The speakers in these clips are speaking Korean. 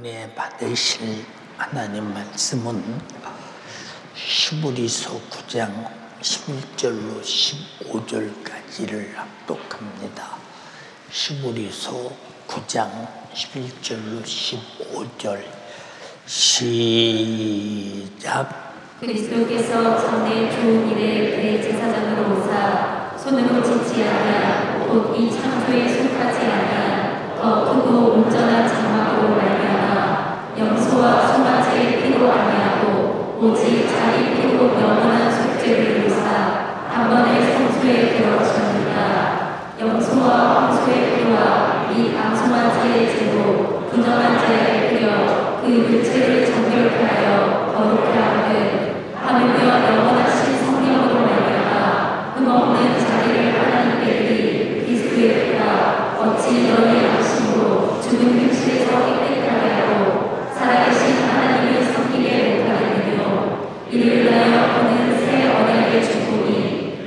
은혜 받으실 하나님 말씀은 히브리서 9장 11절로 15절까지를 합독합니다. 히브리서 9장 11절로 15절 시작. 그리스도께서 전에 좋은 일에 대제사장으로 오사 손으로 짓지 아니한 곧 이 창조에 속하지 아니한 더 크고 온전한 장막으로 말미암아 염소와 송아지의 피로 아니하고 오직 자기 피로 영원한 속죄를 이루사 단번에 성소에 들어가셨느니라. 염소와 황소의 피와 이 암송아지의 제로 분정한 자에 뿌려 그 육체를 정결하여 거룩게 하되 하물며 영원하신 성령으로 말미암아 흠없는 자기를 하나님께 드리 그리스도의 피가 어찌 너희 양심으로 죽은 육체에서 깨끗하게 하고 살아계신 하나님을 섬기게 못하겠느뇨. 이를 위하여 그는 새 언약의 주복이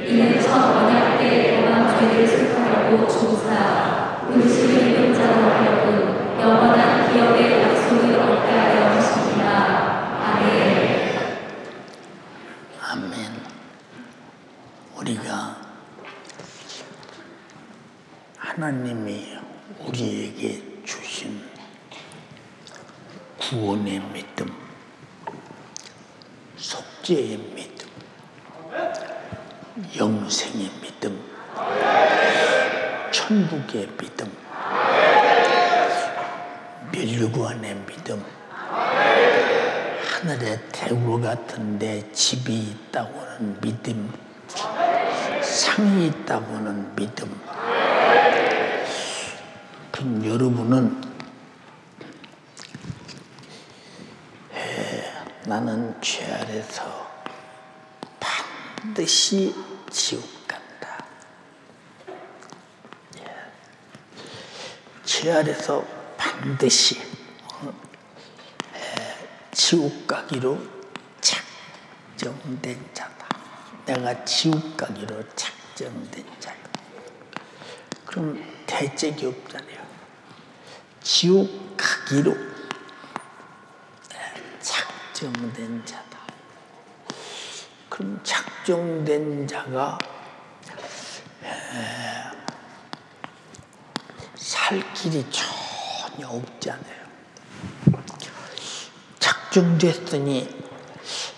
이는 첫 언약 때 범한 죄를 속하려고 주사 음식을 입은 자로 하여금 영원한 기업의 약속을 얻게 하려 하십니다. 아멘. 아멘. 우리가 하나님이 우리에게 주신 구원의 믿음, 속죄의 믿음, 영생의 믿음, 천국의 믿음, 멸류관의 믿음, 하늘의 대구 같은 데 집이 있다고는 믿음, 상이 있다고는 믿음. 그럼 여러분은 나는 죄 아래서 반드시 지옥 간다. 죄 아래서 반드시 지옥 가기로 작정된 자다. 내가 지옥 가기로 작정된 자다. 그럼 대책이 없잖아요. 지옥 가기로 작정된 자다. 그럼 작정된 자가 살 길이 전혀 없잖아요. 작정됐으니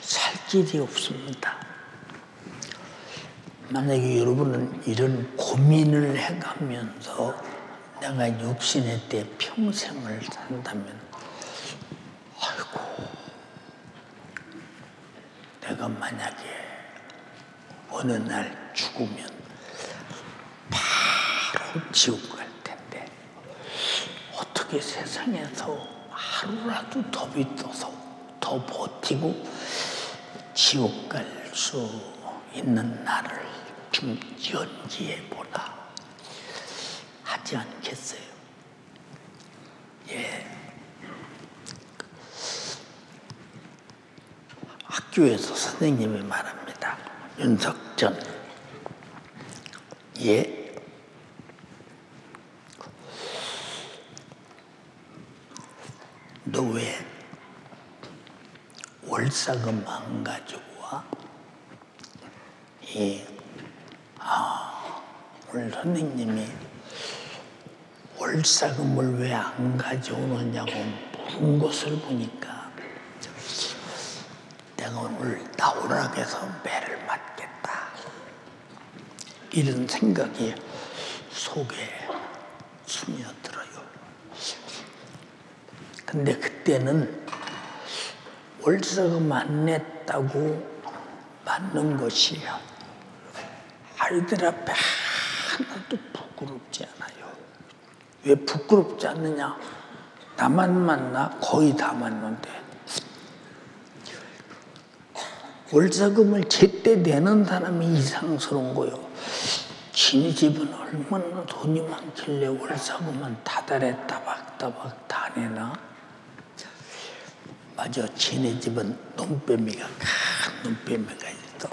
살 길이 없습니다. 만약에 여러분은 이런 고민을 해가면서 내가 육신의 때 평생을 산다면 아이고 내가 만약에 어느 날 죽으면 바로 지옥 갈 텐데 어떻게 세상에서 하루라도 더 믿어서 더 버티고 지옥 갈 수 있는 날을 좀 연기해보라 하지 않겠어요? 예. 학교에서 선생님이 말합니다. 윤석전. 예. 너 왜 월사금 안 가지고 와? 예. 오늘 선생님이 월사금을 왜 안 가져오느냐고 물은 것을 보니까 내가 오늘 나오락해서 매를 맞겠다. 이런 생각이 속에 스며들어요. 근데 그때는 월세금 안 냈다고 맞는 것이 아이들 앞에 하나도 부끄럽지 않아요. 왜 부끄럽지 않느냐? 나만 만나? 거의 다 맞는데. 월세금을 제때 내는 사람이 이상스러운 거예요. 지네 집은 얼마나 돈이 많길래 월세금은 다달에 따박따박 다 내나? 맞아, 지네 집은 눈빼미가 큰 눈빼미가 있어.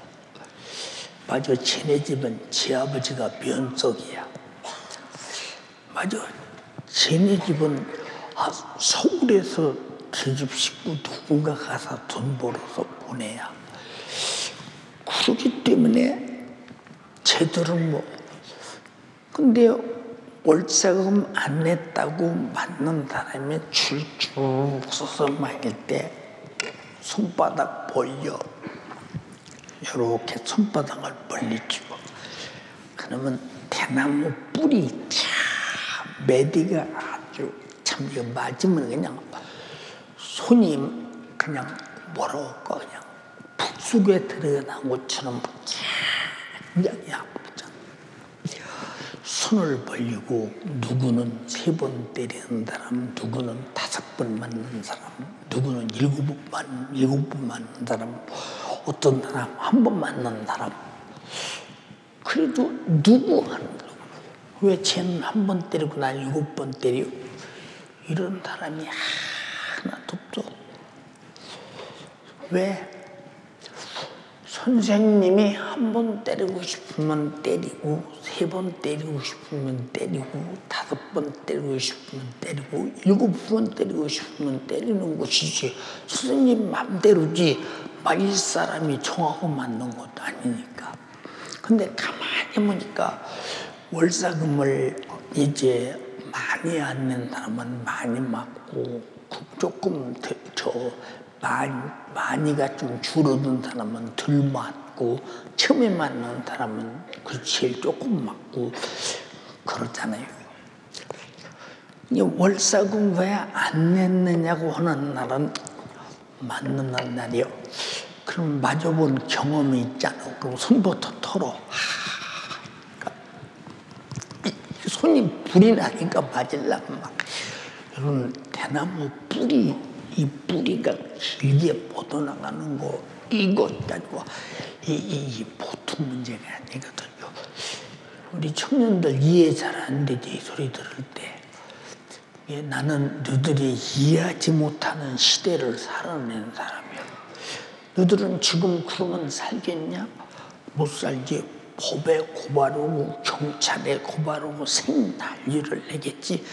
맞아, 지네 집은 지 아버지가 면석이야. 맞아, 지네 집은 서울에서 계집 식구 누군가 가서 돈 벌어서 보내야. 그렇기 때문에 쟤들은 뭐. 근데 월세금 안 냈다고 맞는 사람이 줄쭉 서서 말릴 때 손바닥 벌려. 이렇게 손바닥을 벌리죠. 그러면 대나무 뿌리 매디가 아주 참 이거 맞으면 그냥 손이 그냥 뭐라고 할까 그냥 푹속에 들어간 것처럼 굉장히 아프잖아. 손을 벌리고 누구는 3번 때리는 사람, 누구는 5번 맞는 사람, 누구는 7번 맞는 사람, 어떤 사람 1번 맞는 사람. 그래도 누구 하는 거야. 왜 쟤는 1번 때리고 난 7번 때려? 이런 사람이 하나도 없어. 왜? 선생님이 1번 때리고 싶으면 때리고, 3번 때리고 싶으면 때리고, 5번 때리고 싶으면 때리고, 7번 때리고 싶으면 때리는 것이지 선생님 맘대로지 맞을 사람이 정하고 맞는 것도 아니니까. 근데 가만히 보니까 월사금을 이제 많이 안 낸 사람은 많이 맞고, 조금 많이가 좀 줄어든 사람은 덜 맞고, 처음에 맞는 사람은 그 제일 조금 맞고 그렇잖아요. 월사금 왜 안 냈느냐고 하는 날은 맞는 날이요. 그럼 맞아본 경험이 있잖아. 그럼 손부터 털어. 손이 불이 나니까 맞으려면 막 이런 대나무 뿌리, 이 뿌리가 길게 뻗어나가는 거, 이것 가지고 이 보통 문제가 아니거든요. 우리 청년들 이해 잘 안 되지, 이 소리 들을 때. 나는 너희들이 이해하지 못하는 시대를 살아낸 사람이야. 너희들은 지금 그러면 살겠냐? 못 살지. 법에 고발하고 경찰에 고발하고 생난리를 내겠지.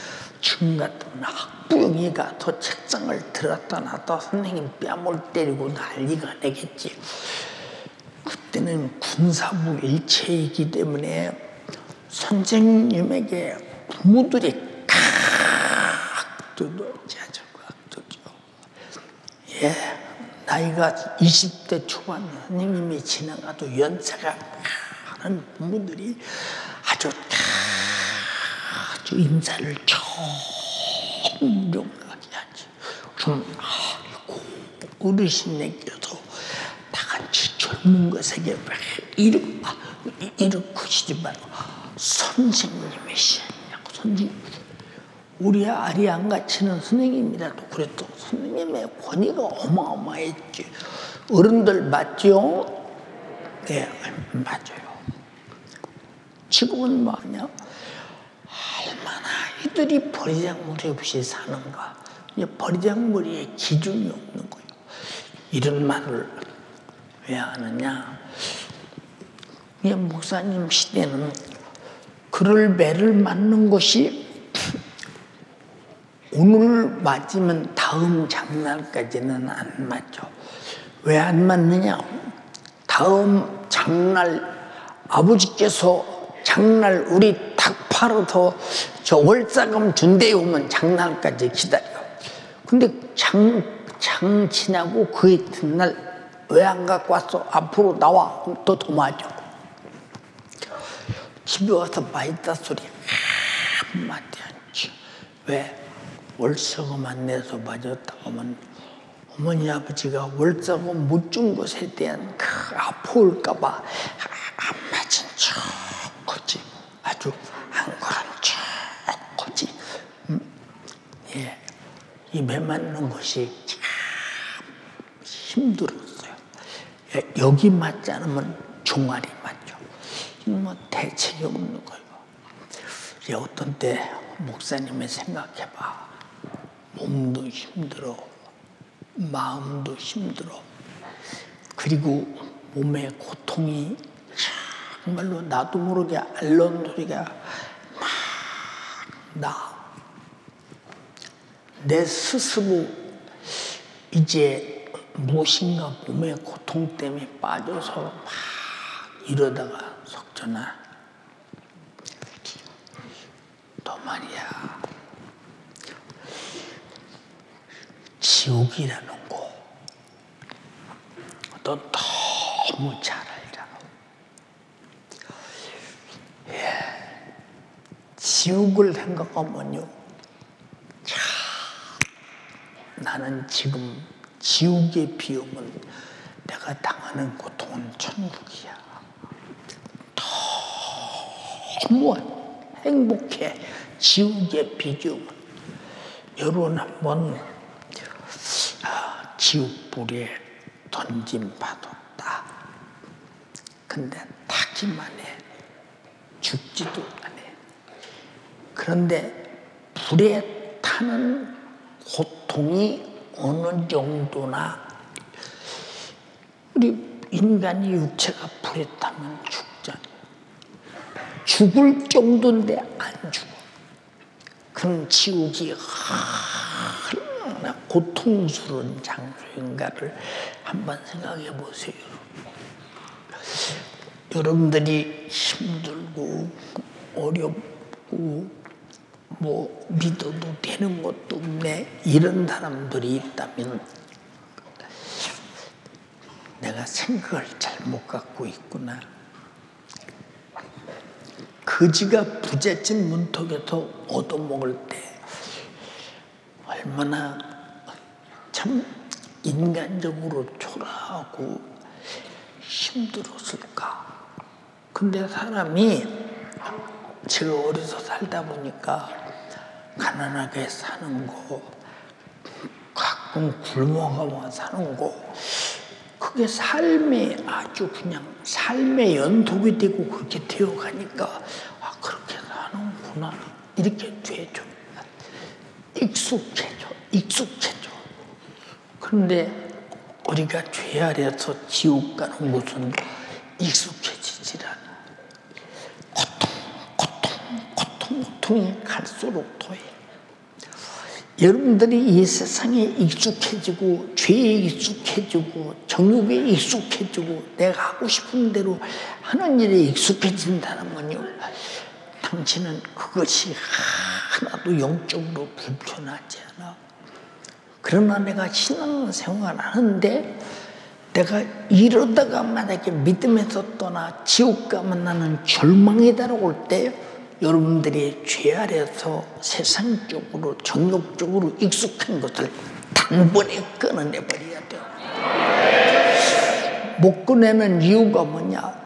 지금 같으면 학부형이 가서 책상을 들었다 놨다 선생님 뺨을 때리고 난리가 내겠지. 그때는 군사부 일체이기 때문에 선생님에게 부모들이 각도도 자주각도죠. 예, 나이가 20대 초반 선생님이 지나가도 연세가 하는 부모들이 아주 인사를 존경하게 하지. 그럼 어르신에게도 다 같이 젊은 것에게 일으키지 말고 선생님이시냐고. 선생님, 우리 아리 안 갇히는 선생님이라도 그래도 선생님의 권위가 어마어마했지. 어른들 맞죠? 네, 맞아요. 지금은 뭐냐? 얼마나 이들이 버리장머리 없이 사는가. 버리장머리에 기준이 없는 거예요. 이런 말을 왜 하느냐? 목사님 시대는 그를 매를 맞는 것이 오늘 맞으면 다음 장날까지는 안 맞죠. 왜 안 맞느냐? 다음 장날 아버지께서 장날 우리 닭 팔아서 저 월사금 준대 오면 장날까지 기다려. 근데 장 지나고 그 이튿날 왜 안 갖고 왔어? 앞으로 나와. 또 맞아. 집에 와서 맛있다 소리 한마디 하지. 왜? 월세금 안 내서 맞았다고 하면 어머니 아버지가 월세금 못 준 것에 대한 그 아파올까봐 안 맞은 척하지. 아주 안 그런 척하지. 예, 입에 맞는 것이 참 힘들었어요. 예, 여기 맞지 않으면 종아리 맞죠. 뭐 대책이 없는 거예요. 예, 어떤 때 목사님이 생각해봐. 몸도 힘들어, 마음도 힘들어. 그리고 몸에 고통이 정말로 나도 모르게 앓는 소리가 막 나. 내 스스로 이제 무엇인가 몸의 고통 때문에 빠져서 막 이러다가 석전아, 너 말이야, 지옥이라는 거 너 너무 잘 알잖아. 예. 지옥을 생각하면요, 참, 나는 지금 지옥에 비하면 내가 당하는 고통은 천국이야. 너무 행복해. 지옥에 비교하면. 여러분 한번 지옥불에 던짐 받았다. 근데 타기만 해. 죽지도 않아. 그런데 불에 타는 고통이 어느 정도나, 우리 인간이 육체가 불에 타면 죽잖아. 죽을 정도인데 안 죽어. 그럼 지옥이 얼마나 고통스러운 장소인가를 한번 생각해 보세요. 여러분들이 힘들고 어렵고 뭐 믿어도 되는 것도 없네, 이런 사람들이 있다면 내가 생각을 잘못 갖고 있구나. 거지가 부잣집 문턱에서 얻어먹을 때 얼마나 참 인간적으로 초라하고 힘들었을까. 근데 사람이, 제가 어려서 살다 보니까 가난하게 사는 거, 가끔 굶어가며 사는 거, 그게 삶의 아주 그냥 삶의 연속이 되고 그렇게 되어가니까 그렇게 사는구나, 이렇게 되죠. 익숙해져. 그런데 우리가 죄 아래서 지옥 가는 곳은 익숙해지질 않아. 고통이 갈수록 더해. 여러분들이 이 세상에 익숙해지고 죄에 익숙해지고 정욕에 익숙해지고 내가 하고 싶은 대로 하는 일에 익숙해진다면요, 당신은 그것이 하나도 영적으로 불편하지 않아. 그러나 내가 신앙생활 하는데 내가 이러다가 만약에 믿음에서 떠나 지옥 가면 나는 절망이다라고 할 때, 여러분들이 죄 아래서 세상적으로 정욕적으로 익숙한 것을 단번에 끊어내버려야 돼요. 못 꺼내는 이유가 뭐냐?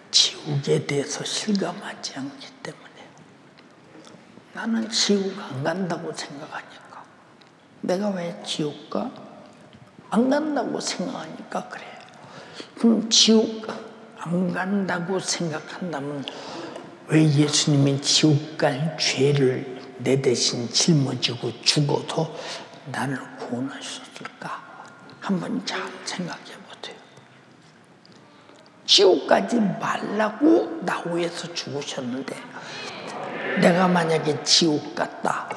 지옥에 대해서 실감하지 않기 때문에. 나는 지옥 안 간다고 생각하니까. 내가 왜 지옥 가? 안 간다고 생각하니까 그래. 그럼 지옥 안 간다고 생각한다면 왜 예수님이 지옥 갈 죄를 내 대신 짊어지고 죽어서 나를 구원하셨을까? 한번 잘 생각해 보세요. 지옥 가지 말라고 나 위해서 죽으셨는데, 내가 만약에 지옥 갔다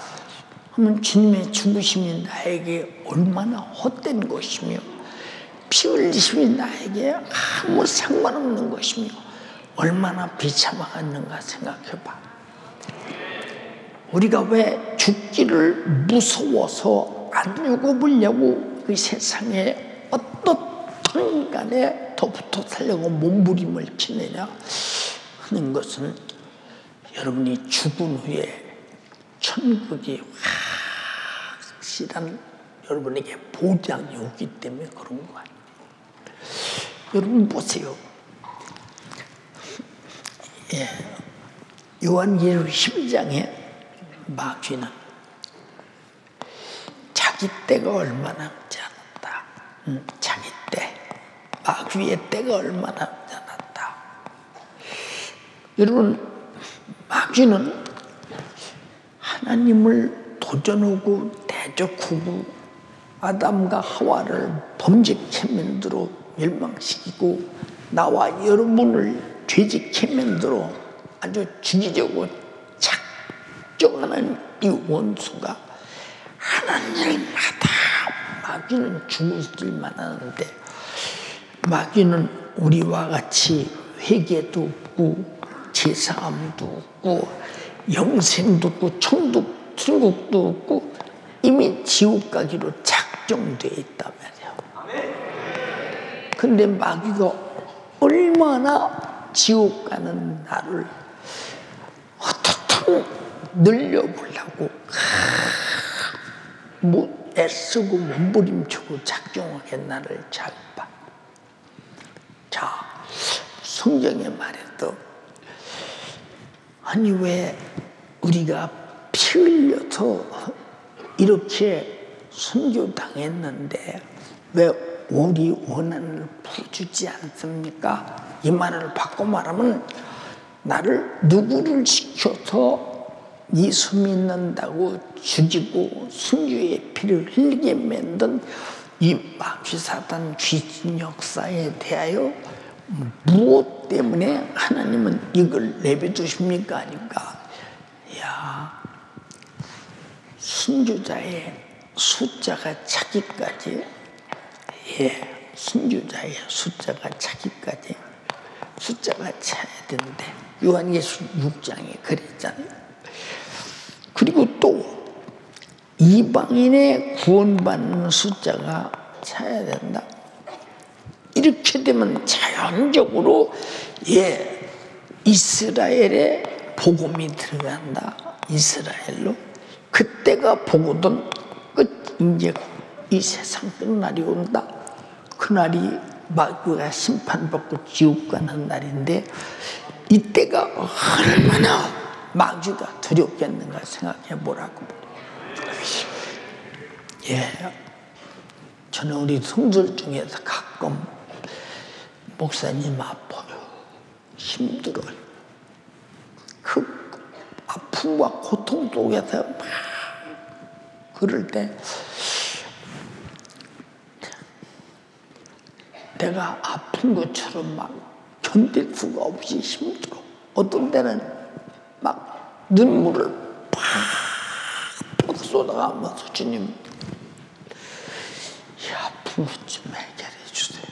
하면 주님의 죽으심이 나에게 얼마나 헛된 것이며, 피 흘리심이 나에게 아무 상관없는 것이며, 얼마나 비참하겠는가 생각해봐. 우리가 왜 죽기를 무서워서 안 죽어보려고 그 세상에 어떻든 간에 더 붙어 살려고 몸부림을 치느냐 하는 것은, 여러분이 죽은 후에 천국이 확실한 여러분에게 보장이 오기 때문에 그런 거 아니에요. 여러분 보세요. 요한계시록 12장에 마귀는 자기 때가 얼마 남지 않았다. 자기 때, 마귀의 때가 얼마 남지 않았다. 여러분, 마귀는 하나님을 도전하고 대적하고 아담과 하와를 범죄케 만들어 멸망시키고 나와 여러분을 죄짓게 만들어 아주 주기적으로 작정하는 이 원수가 하는 일마다 마귀는 죽을 줄만 하는데, 마귀는 우리와 같이 회개도 없고 제사함도 없고 영생도 없고 천국도 없고 이미 지옥 가기로 작정되어 있단 말이에요. 근데 마귀가 얼마나 지옥 가는 나를 어떻든 늘려보려고 애쓰고 몸부림치고 작정하게 나를 잘 봐. 자, 성경에 말해도 아니 왜 우리가 피 흘려서 이렇게 순교당했는데 왜 우리 원한을 풀어주지 않습니까? 이 말을 바꿔 말하면 나를 누구를 시켜서 예수 믿는다고 죽이고 순교의 피를 흘리게 만든 이 마귀 사단 귀신 역사에 대하여 무엇 때문에 하나님은 이걸 내버두십니까? 아닌가? 야, 순교자의 숫자가 차기까지, 순교자의 숫자가 차기까지 숫자가 차야 되는데 요한계시록 6장에 그랬잖아요. 그리고 또 이방인의 구원받는 숫자가 차야 된다. 이렇게 되면 자연적으로 이스라엘의 복음이 들어간다. 이스라엘로. 그때가 보거든 이제 이 세상 끝날이 온다. 그날이 마귀가 심판받고 지옥 가는 날인데 이때가 얼마나 마귀가 두렵겠는가 생각해 보라고. 저는 우리 성들 중에서 가끔 목사님 아파요, 힘들어요, 그 아픔과 고통 속에서 막 그럴 때 내가 아픈 것처럼 막 견딜 수가 없이 힘들어. 어떤 때는 막 눈물을 팍 쏟아가면서 주님, 이 아픈 것 좀 해결해 주세요.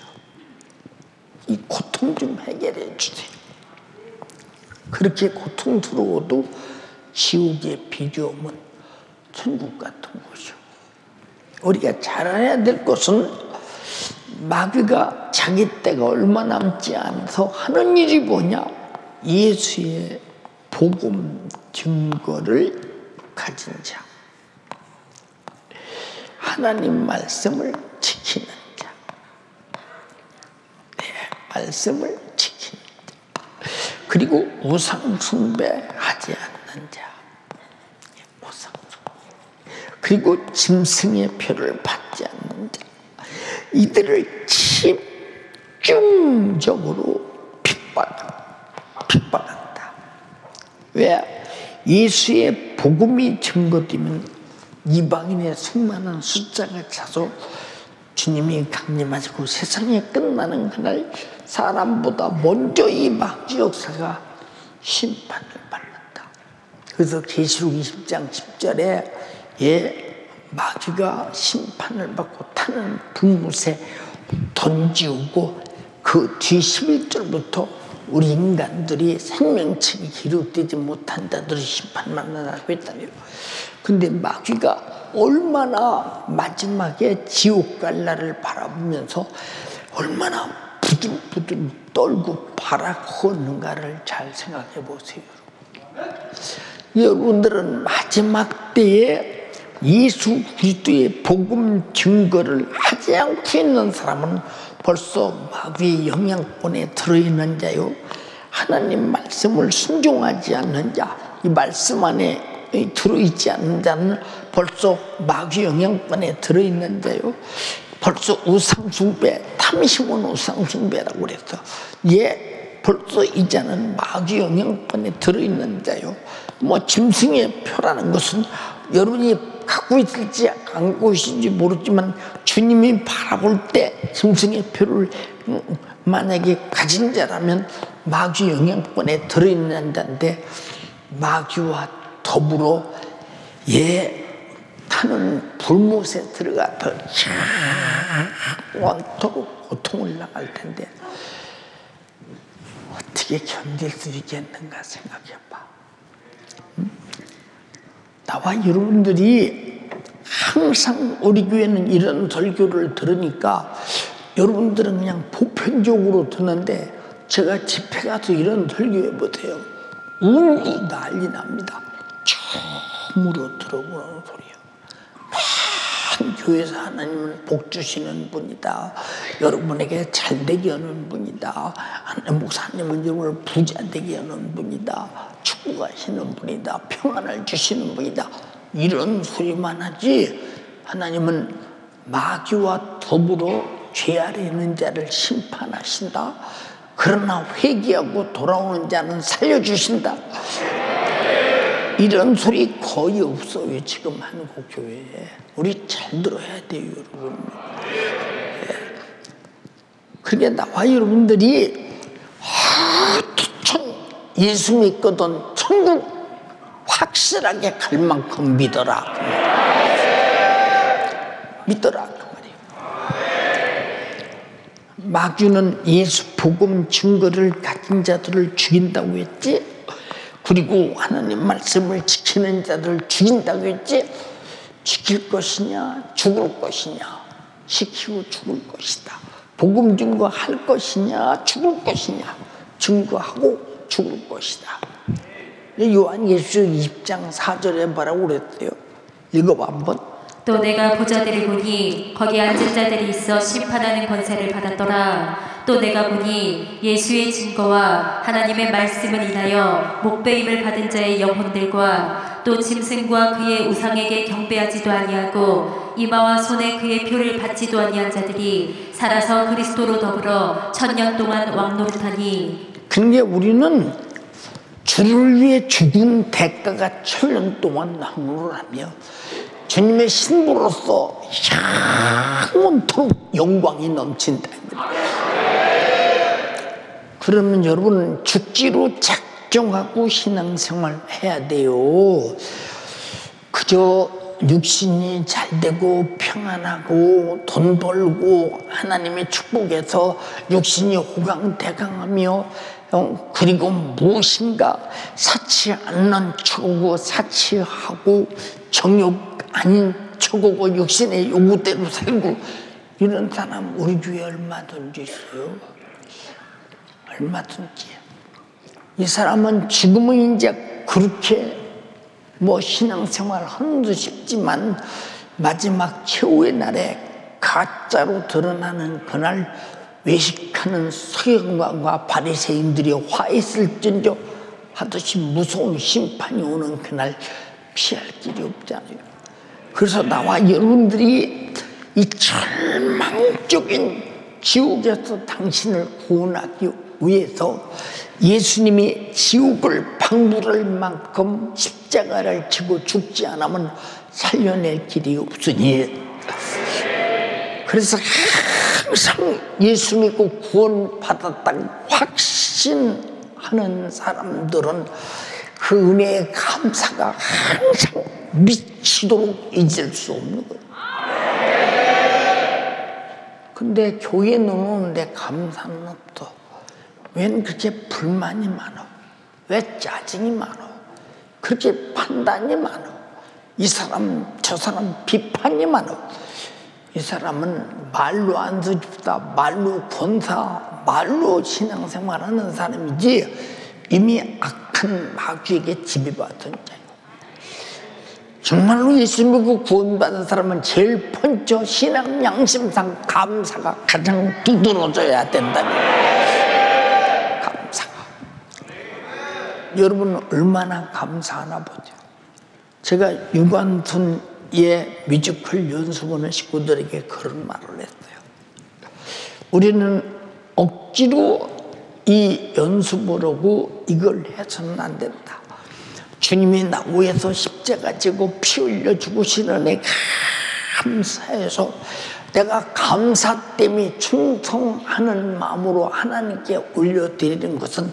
이 고통 좀 해결해 주세요. 그렇게 고통 들어오도 지옥의 비교음은 천국 같은 곳이요. 우리가 잘 알아야 될 것은 마귀가 자기 때가 얼마 남지 않아서 하는 일이 뭐냐? 예수의 복음 증거를 가진 자, 하나님 말씀을 지키는 자, 말씀을 지키는 자, 그리고 우상 숭배하지 않는 자, 우상 숭배, 그리고 짐승의 표를 받지 않는 자, 이들을 집중적으로 핍박한다. 왜? 예수의 복음이 증거되면 이방인의 수많은 숫자가 차서 주님이 강림하시고 세상이 끝나는 그날 사람보다 먼저 이 마귀 역사가 심판을 받는다. 그래서 계시록 20장 10절에 마귀가 심판을 받고 타는 불못에 던지우고 그 뒤 11절부터 우리 인간들이 생명책이 기록되지 못한 자들이 심판만나라고 했다며. 근데 마귀가 얼마나 마지막에 지옥 갈 날을 바라보면서 얼마나 부들부들 떨고 발악하는가를 잘 생각해 보세요. 여러분들은 마지막 때에 예수 그리스도의 복음 증거를 하지 않고 있는 사람은 벌써 마귀의 영향권에 들어있는 자요, 하나님 말씀을 순종하지 않는 자, 이 말씀 안에 들어있지 않는 자는 벌써 마귀 영향권에 들어있는 자요, 벌써 우상숭배, 탐심은 우상숭배라고 그랬어. 벌써 이 자는 마귀 영향권에 들어있는 자요. 뭐 짐승의 표라는 것은 여러분이 갖고 있을지 갖고 있을지 모르지만 주님이 바라볼 때 짐승의 표를 만약에 가진 자라면 마귀 영향권에 들어있는 자인데, 마귀와 더불어 타는 불못에 들어가서 원토록 고통을 당할 텐데 어떻게 견딜 수 있겠는가 생각해봐. 나와 여러분들이 항상 우리 교회는 이런 설교를 들으니까 여러분들은 그냥 보편적으로 듣는데 제가 집회 가서 이런 설교해 보세요. 울고 난리 납니다. 처음으로 들어보는 소리예요. 맨 교회에서 하나님은 복 주시는 분이다. 여러분에게 잘되게 하는 분이다. 목사님은 여러분을 부자 되게 하는 분이다. 축복하시는 분이다. 평안을 주시는 분이다. 이런 소리만 하지 하나님은 마귀와 더불어 죄 아래 있는 자를 심판하신다. 그러나 회개하고 돌아오는 자는 살려주신다. 이런 소리 거의 없어요. 지금 한국 교회에. 우리 잘 들어야 돼요, 여러분. 그러니까 나와 여러분들이 예수 믿거든 천국 확실하게 갈 만큼 믿어라. 믿어라 그 말이에요. 마귀는 예수 복음 증거를 가진 자들을 죽인다고 했지. 그리고 하나님 말씀을 지키는 자들을 죽인다고 했지. 지킬 것이냐 죽을 것이냐. 지키고 죽을 것이다. 복음 증거할 것이냐 죽을 것이냐. 증거하고 죽을 것이다. 요한계시록 20장 4절에 뭐라고 그랬어요? 읽어봐 한번. 또 내가 보자들을 보니 거기 앉은 자들이 있어 심판하는 권세를 받았더라. 또 내가 보니 예수의 증거와 하나님의 말씀을 인하여 목배임을 받은 자의 영혼들과 또 짐승과 그의 우상에게 경배하지도 아니하고 이마와 손에 그의 표를 받지도 아니한 자들이 살아서 그리스도로 더불어 1000년 동안 왕노릇하니. 그러니까 우리는 주를 위해 죽은 대가가 1000년 동안 왕노릇하며 주님의 신부로서 영원토록 영광이 넘친다. 그러면 여러분 죽기로 작정하고 신앙생활 해야 돼요. 그저 육신이 잘되고 평안하고 돈 벌고 하나님의 축복에서 육신이 호강대강하며 그리고 무엇인가 사치 않는 척하고 사치하고 정욕 아닌 척하고 육신의 요구대로 살고 이런 사람 우리 교회에 얼마든지 있어요. 얼마든지. 이 사람은 지금은 이제 그렇게 신앙생활 하는 듯 싶지만 마지막 최후의 날에 가짜로 드러나는 그날 외식하는 서기관과 바리새인들이 화했을진저 하듯이 무서운 심판이 오는 그날 피할 길이 없잖아요. 그래서 나와 여러분들이 이 절망적인 지옥에서 당신을 구원하기 위해서 예수님이 지옥을 방불할 만큼 십자가를 지고 죽지 않으면 살려낼 길이 없으니, 그래서 항상 예수 믿고 구원받았다고 확신하는 사람들은 그 은혜의 감사가 항상 미치도록 잊을 수 없는 거예요. 근데 교회는 오는데 감사는 없어. 왜 그렇게 불만이 많아? 왜 짜증이 많아? 그렇게 판단이 많아? 이 사람 저 사람 비판이 많아? 이 사람은 말로 안수줍다, 말로 권사, 말로 신앙생활하는 사람이지 이미 악한 마귀에게 지배받은 자예요. 정말로 예수 믿고 구원받은 사람은 제일 먼저 신앙 양심상 감사가 가장 두드러져야 된다는 거예요. 감사가. 여러분은 얼마나 감사하나 보죠. 제가 유관순의 뮤지컬 연습하는 식구들에게 그런 말을 했어요. 우리는 억지로 이 연습을 하고 이걸 해서는 안 된다. 주님이 나 위해서 십자가 지고 피 흘려 죽으시는 은혜 감사해서 내가 감사 때문에 충성하는 마음으로 하나님께 올려드리는 것은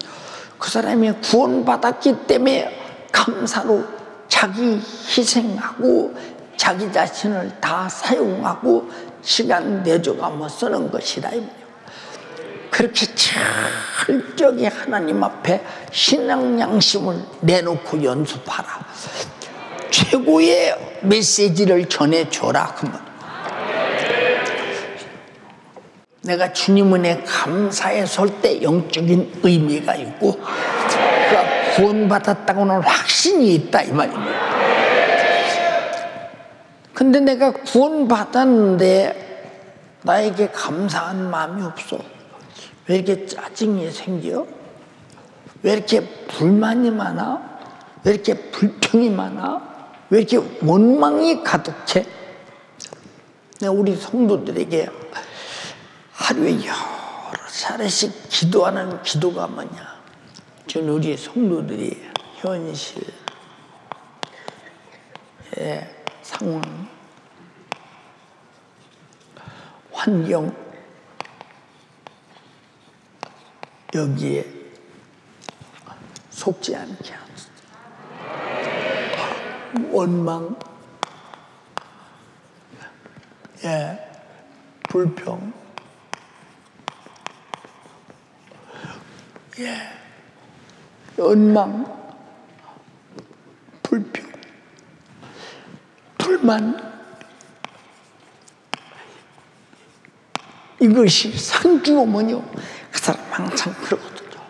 그 사람이 구원받았기 때문에 감사로 자기 희생하고 자기 자신을 다 사용하고 시간 내줘가며 쓰는 것이다. 그렇게 철저하게 하나님 앞에 신앙 양심을 내놓고 연습하라. 최고의 메시지를 전해줘라. 그러면 내가 주님 은혜 감사에 설 때 영적인 의미가 있고 그러니까 구원받았다고는 확신이 있다 이 말입니다. 근데 내가 구원받았는데 나에게 감사한 마음이 없어. 왜 이렇게 짜증이 생겨? 왜 이렇게 불만이 많아? 왜 이렇게 불평이 많아? 왜 이렇게 원망이 가득해? 내가 우리 성도들에게 하루에 여러 차례씩 기도하는 기도가 뭐냐? 전 우리 성도들이 현실의 상황, 환경, 여기에 속지 않게 하소서. 원망, 불평, 원망, 불평, 불만, 이것이 상주 어머니요. 그 사람 항상 그러거든요.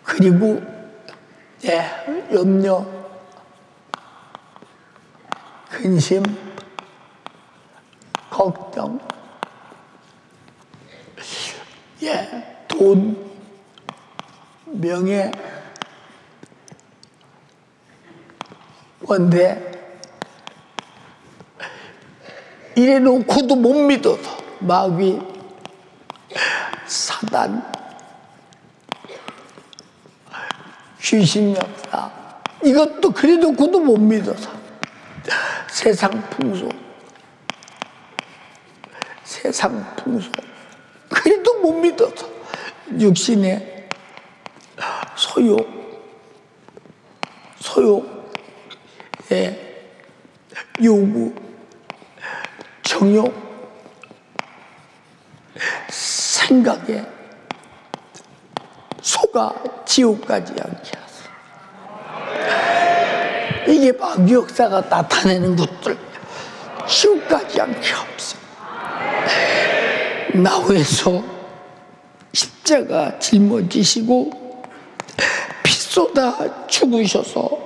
그리고 염려, 근심, 걱정, 돈, 명예, 원대, 이래 놓고도 못 믿어서 마귀, 사단, 귀신 역사, 이것도 그래 놓고도 못 믿어서 세상 풍속, 그래도 못 믿어서 육신의 소욕의 요구, 정욕, 생각에 속아 지옥까지 않게 하소서. 이게 마귀 역사가 나타내는 것들, 지옥까지 않게 하소서. 나후에서 십자가 짊어지시고 피 쏟아 죽으셔서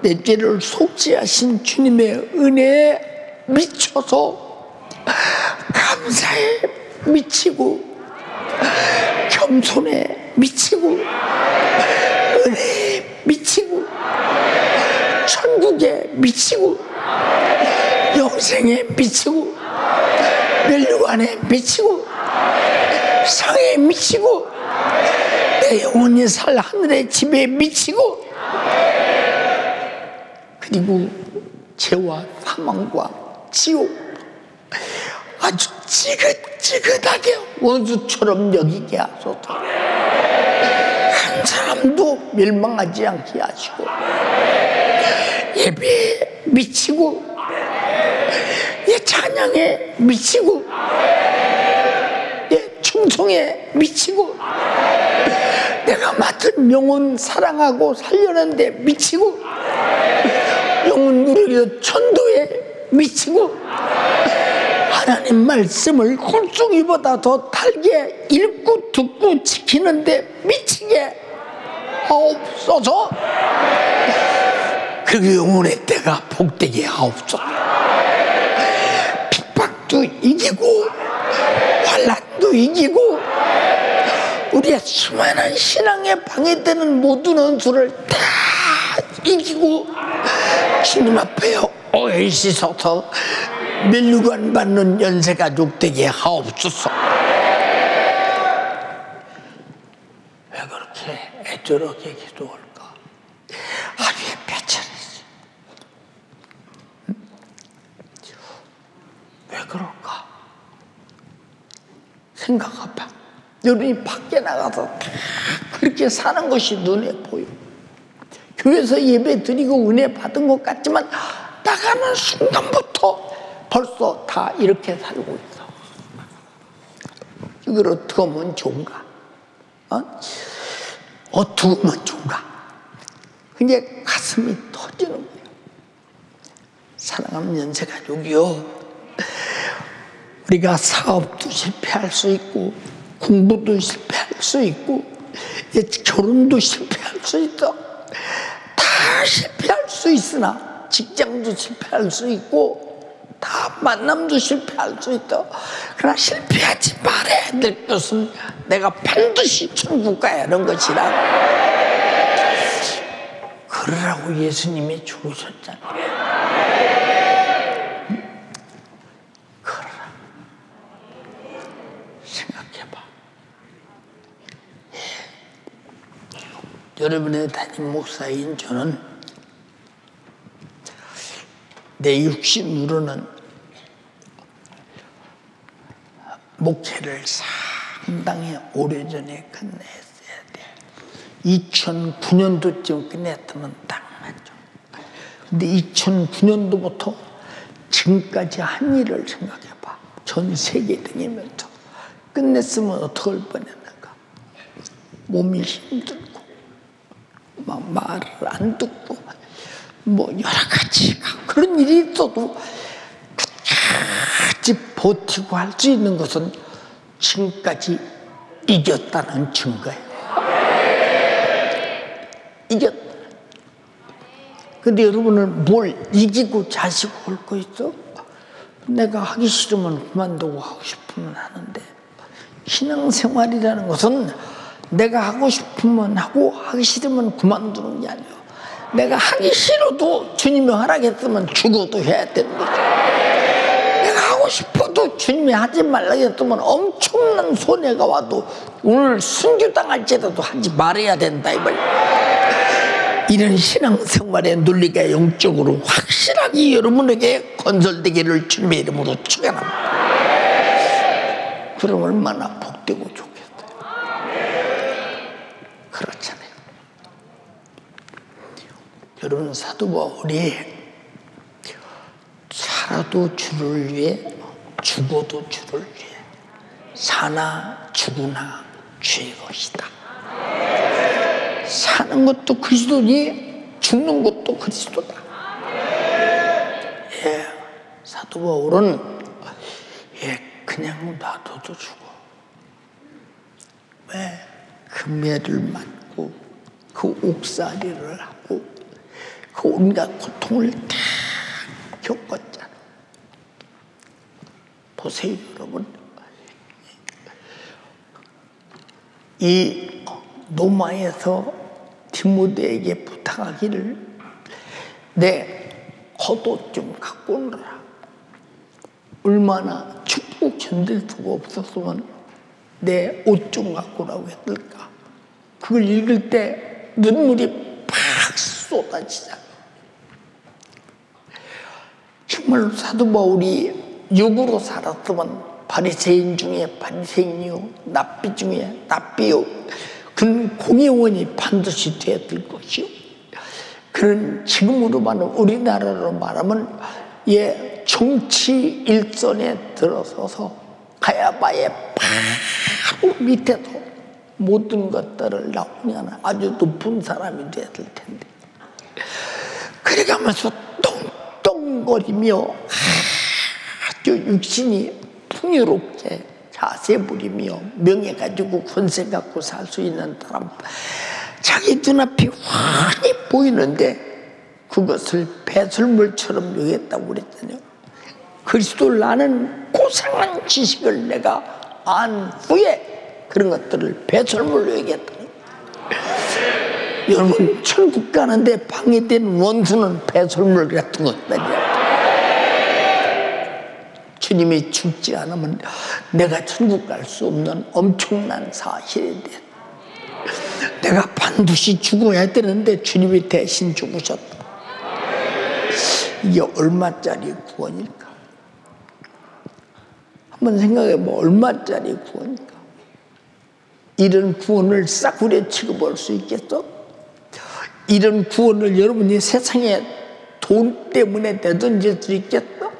내 죄를 속죄하신 주님의 은혜에 미쳐서 감사에 미치고 겸손에 미치고 은혜에 미치고 천국에 미치고 영생에 미치고 멸류관에 미치고 상에 미치고 내 영혼이 살 하늘의 집에 미치고 그리고 죄와 사망과 지옥 아주 지긋지긋하게 원수처럼 여기게 하소서. 한 사람도 멸망하지 않게 하시고 예배에 미치고 찬양에 미치고 충성에 미치고 내가 맡은 영혼 사랑하고 살려는데 미치고 영혼 누리려 천도에 미치고 하나님 말씀을 홀쭉이보다 더 달게 읽고 듣고 지키는데 미치게 하옵소서. 그리고 영혼의 때가 복되게 하옵소서. 핍박도 이기고 환난도 이기고 우리의 수많은 신앙에 방해되는 모든 원수를 다 이기고 주님 앞에 오해시서서 멸류관 받는 연세가족 되게 하옵소서. 왜 그렇게 애절하게 기도할까? 하루에 몇 차례씩. 왜 그럴까? 생각해봐. 여러분이 밖에 나가서 다 그렇게 사는 것이 눈에 보여. 교회에서 예배 드리고 은혜 받은 것 같지만 나가는 순간부터 벌써 다 이렇게 살고 있어. 이걸 어떻게 하면 좋은가? 어떻게 하면 좋은가? 그게 가슴이 터지는 거예요. 사랑하는 연세가족이요, 우리가 사업도 실패할 수 있고 공부도 실패할 수 있고 결혼도 실패할 수 있어. 다 실패할 수 있으나 직장도 실패할 수 있고 다 만남도 실패할 수 있어. 그러나 실패하지 말아야 될 것은 내가 반드시 천국 가야 하는 것이라. 그러라고 예수님이 죽으셨잖아요. 그러라. 생각해봐. 여러분의 담임 목사인 저는 내 육신으로는 목회를 상당히 오래전에 끝냈어야 돼. 2009년도쯤 끝냈다면 딱 맞죠. 근데 2009년도부터 지금까지 한 일을 생각해봐. 전 세계 다니면서 끝냈으면 어떻게 할 뻔했는가. 몸이 힘들고 막 말을 안 듣고 뭐 여러 가지 그런 일이 있어도 끝까지 버티고 할 수 있는 것은 지금까지 이겼다는 증거예요. 이겼다. 근데 여러분은 뭘 이기고 자시고 할 거 있어? 내가 하기 싫으면 그만두고 하고 싶으면 하는데, 신앙생활이라는 것은 내가 하고 싶으면 하고 하기 싫으면 그만두는 게 아니에요. 내가 하기 싫어도 주님이 허락했으면 죽어도 해야 되는 거죠. 내가 하고 싶어도 주님이 하지 말라고 했으면 엄청난 손해가 와도 오늘 순교당할지라도 하지 말아야 된다 이 말. 이런 신앙생활의 논리가 영적으로 확실하게 여러분에게 건설되기를 주님의 이름으로 축원합니다. 그럼 얼마나 복되고 좋겠어요. 그렇잖아요. 여러분, 사도 바울이 살아도 주를 위해 죽어도 주를 위해 사나 죽으나 주의 것이다. 사는 것도 그리스도니 죽는 것도 그리스도다. 예, 사도 바울은 그냥 놔둬도 죽어. 왜? 그 매를 맞고 그 옥살이를 하고 그 온갖 고통을 다 겪었잖아. 보세요 여러분, 이 로마에서 디모데에게 부탁하기를 내 겉옷 좀 갖고 오너라. 얼마나 춥고 견딜 수가 없었으면 내 옷 좀 갖고 오라고 했을까. 그걸 읽을 때 눈물이 팍 쏟아지잖아. 정말로 사도 바울이 육으로 살았으면 바리새인 중에 바리새인이요 납비 중에 납비요 그는 공의원이 반드시 되었을 것이요. 그는 지금으로 말하면 우리나라로 말하면 정치 일선에 들어서서 가야바의 바로 밑에서 모든 것들을 나오냐는 아주 높은 사람이 되었을 텐데, 그래가면서 똥똥거리며 아주 육신이 풍요롭게 자세 부리며 명예 가지고 권세 갖고 살 수 있는 사람, 자기 눈앞이 환히 보이는데 그것을 배설물처럼 여겼다고 그랬잖아요. 그리스도를 아는 고상한 지식을 내가 안 후에 그런 것들을 배설물로 여겼다. 여러분, 천국 가는데 방해된 원수는 배설물 같은 것들이야. 주님이 죽지 않으면 내가 천국 갈 수 없는 엄청난 사실인데, 내가 반드시 죽어야 되는데 주님이 대신 죽으셨다. 이게 얼마짜리 구원일까? 한번 생각해봐. 얼마짜리 구원일까? 이런 구원을 싸구려 취급할 수 있겠어? 이런 구원을 여러분이 세상에 돈 때문에 내던질 수 있겠어?